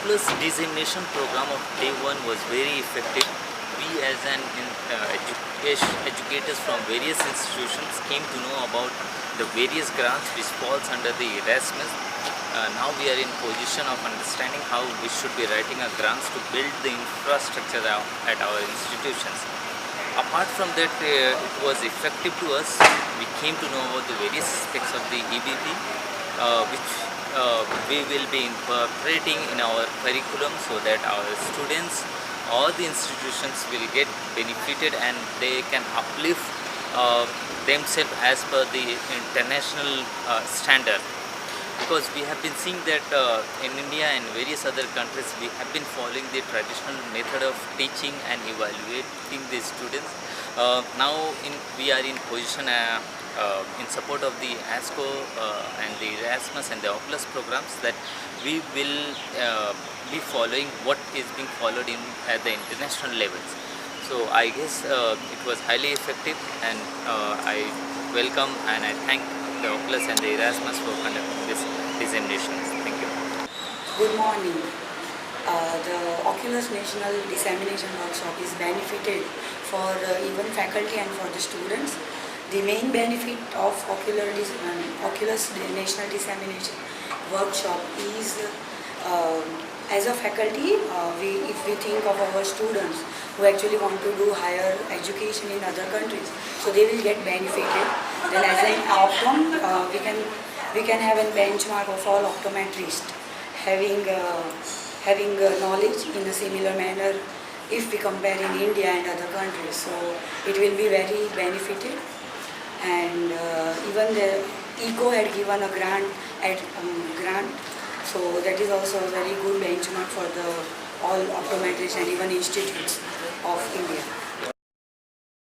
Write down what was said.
Oculus dissemination program of day one was very effective. We as educators from various institutions came to know about the various grants which falls under the Erasmus. Now we are in position of understanding how we should be writing a grants to build the infrastructure at our institutions. Apart from that, it was effective to us. We came to know about the various aspects of the EBP, which we will be incorporating in our curriculum so that our students, all the institutions will get benefited and they can uplift themselves as per the international standard. Because we have been seeing that in India and various other countries we have been following the traditional method of teaching and evaluating the students. Now we are in position in support of the ASCO and the Erasmus and the Oculus programs that we will be following what is being followed at the international levels. So I guess it was highly effective, and I welcome and I thank the Oculus and the Erasmus for conducting this dissemination. Thank you. Good morning. The Oculus National Dissemination Workshop is benefited for even faculty and for the students. The main benefit of Oculus National Dissemination Workshop is as a faculty, if we think of our students who actually want to do higher education in other countries, so they will get benefited. Then as an optom, we can have a benchmark of all optometrists having knowledge in a similar manner if we compare in India and other countries. So it will be very benefited. And even the ECO had given a grant, so that is also a very good benchmark for all optometrists and even institutes of India.